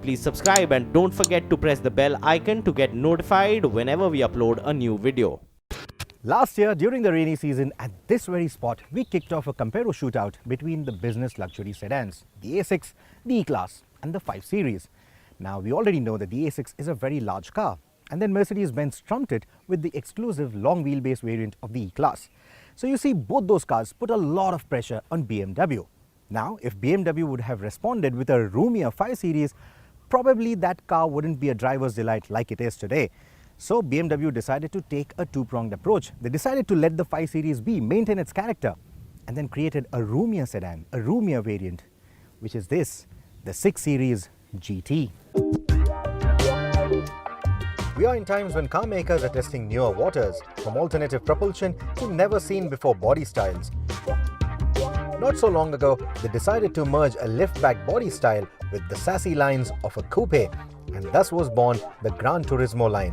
Please subscribe and don't forget to press the bell icon to get notified whenever we upload a new video. Last year, during the rainy season, at this very spot, we kicked off a comparo shootout between the business luxury sedans, the A6, the E-Class and the 5 Series. Now, we already know that the A6 is a very large car, and then Mercedes-Benz trumped it with the exclusive long wheelbase variant of the E-Class. So you see, both those cars put a lot of pressure on BMW. Now, if BMW would have responded with a roomier 5 Series, probably that car wouldn't be a driver's delight like it is today. So BMW decided to take a two-pronged approach. They decided to let the 5 Series B maintain its character and then created a roomier sedan, a roomier variant, which is this, the 6 Series GT. We are in times when car makers are testing newer waters, from alternative propulsion to never-seen-before body styles. Not so long ago, they decided to merge a liftback body style with the sassy lines of a coupe, and thus was born the Gran Turismo line.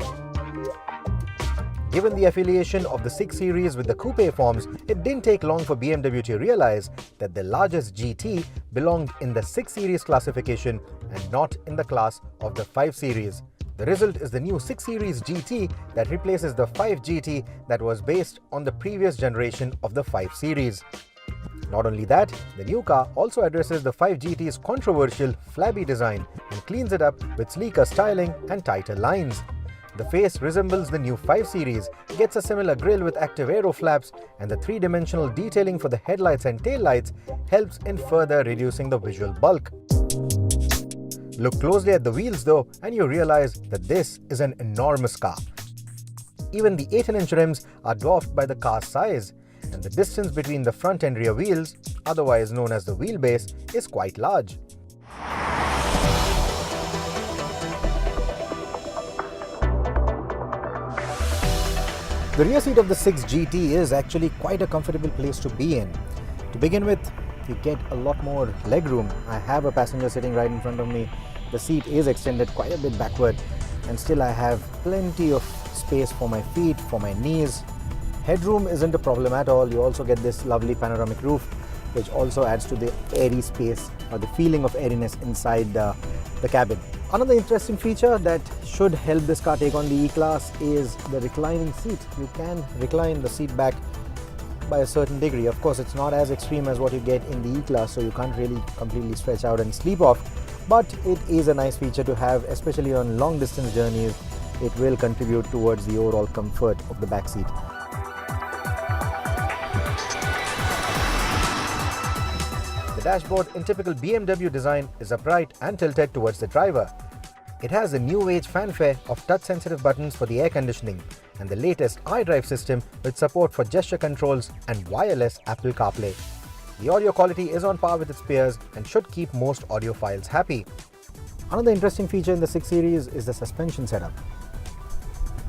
Given the affiliation of the 6 Series with the coupe forms, it didn't take long for BMW to realize that the largest GT belonged in the 6 Series classification and not in the class of the 5 Series. The result is the new 6 Series GT that replaces the 5 GT that was based on the previous generation of the 5 Series. Not only that, the new car also addresses the 5 GT's controversial flabby design and cleans it up with sleeker styling and tighter lines. The face resembles the new 5 Series, gets a similar grille with active aero flaps, and the three-dimensional detailing for the headlights and taillights helps in further reducing the visual bulk. Look closely at the wheels though, and you realize that this is an enormous car. Even the 18-inch rims are dwarfed by the car's size, and the distance between the front and rear wheels, otherwise known as the wheelbase, is quite large. The rear seat of the 6 GT is actually quite a comfortable place to be in. To begin with, you get a lot more legroom. I have a passenger sitting right in front of me. The seat is extended quite a bit backward, and still I have plenty of space for my feet, for my knees. Headroom isn't a problem at all. You also get this lovely panoramic roof, which also adds to the airy space or the feeling of airiness inside the cabin. Another interesting feature that should help this car take on the E-Class is the reclining seat. You can recline the seat back by a certain degree. Of course, it's not as extreme as what you get in the E-Class, so you can't really completely stretch out and sleep off. But it is a nice feature to have, especially on long distance journeys. It will contribute towards the overall comfort of the back seat. The dashboard, in typical BMW design, is upright and tilted towards the driver. It has a new age fanfare of touch-sensitive buttons for the air conditioning and the latest iDrive system with support for gesture controls and wireless Apple CarPlay. The audio quality is on par with its peers and should keep most audiophiles happy. Another interesting feature in the 6 Series is the suspension setup.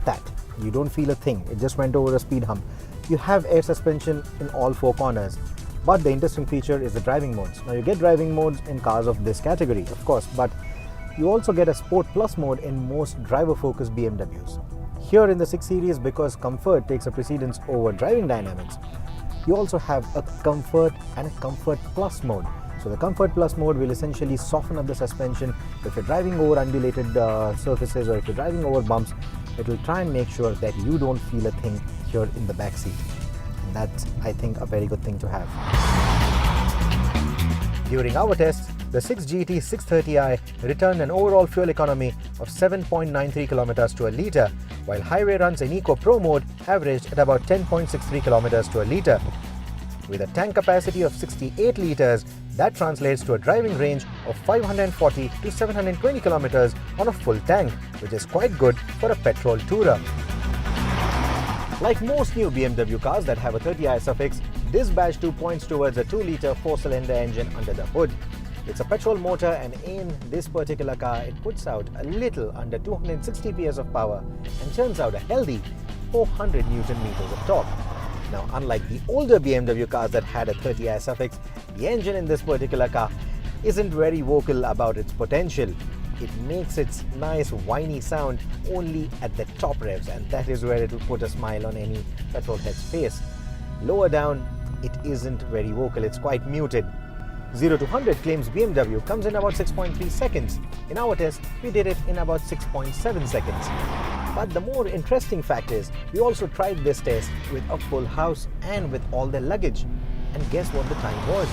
That you don't feel a thing, it just went over a speed hump. You have air suspension in all 4 corners. But the interesting feature is the driving modes. Now, you get driving modes in cars of this category, of course, but you also get a Sport Plus mode in most driver-focused BMWs. Here in the 6 Series, because comfort takes a precedence over driving dynamics, you also have a Comfort and a Comfort Plus mode. So the Comfort Plus mode will essentially soften up the suspension. If you're driving over undulated surfaces or if you're driving over bumps, it will try and make sure that you don't feel a thing here in the back seat. And that's, I think, a very good thing to have. During our tests, the 6 GT 630i returned an overall fuel economy of 7.93 kilometers to a litre, while highway runs in Eco Pro mode averaged at about 10.63 kilometers to a litre. With a tank capacity of 68 litres, that translates to a driving range of 540 to 720 kilometers on a full tank, which is quite good for a petrol tourer. Like most new BMW cars that have a 30i suffix, this badge 2 points towards a 2-litre 4-cylinder engine under the hood. It's a petrol motor, and in this particular car, it puts out a little under 260 PS of power and churns out a healthy 400 Newton meters of torque. Now, unlike the older BMW cars that had a 30i suffix, the engine in this particular car isn't very vocal about its potential. It makes its nice whiny sound only at the top revs, and that is where it will put a smile on any petrol head's face. Lower down, it isn't very vocal, it's quite muted. 0 to 100 claims BMW comes in about 6.3 seconds. In our test, we did it in about 6.7 seconds. But the more interesting fact is, we also tried this test with a full house and with all their luggage. And guess what the time was?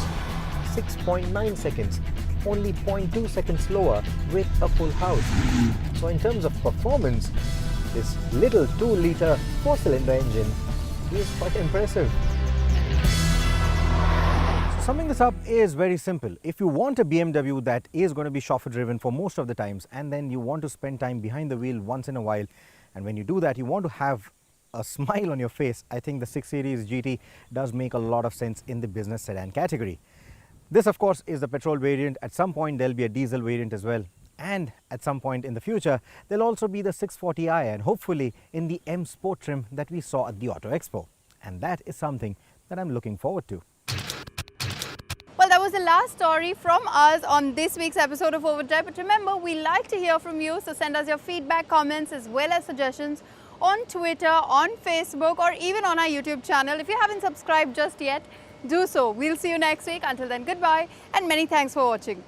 6.9 seconds, only 0.2 seconds slower with a full house. So in terms of performance, this little 2-litre 4-cylinder engine is quite impressive. Summing this up is very simple. If you want a BMW that is going to be chauffeur driven for most of the times, and then you want to spend time behind the wheel once in a while, and when you do that you want to have a smile on your face, I think the 6 Series GT does make a lot of sense in the business sedan category. This of course is the petrol variant. At some point there'll be a diesel variant as well, and at some point in the future there'll also be the 640i and hopefully in the M Sport trim that we saw at the Auto Expo, and that is something that I'm looking forward to. Well, that was the last story from us on this week's episode of Overdrive. But remember, we like to hear from you, so send us your feedback, comments as well as suggestions on Twitter, on Facebook, or even on our YouTube channel. If you haven't subscribed just yet, do so. We'll see you next week. Until then, goodbye and many thanks for watching.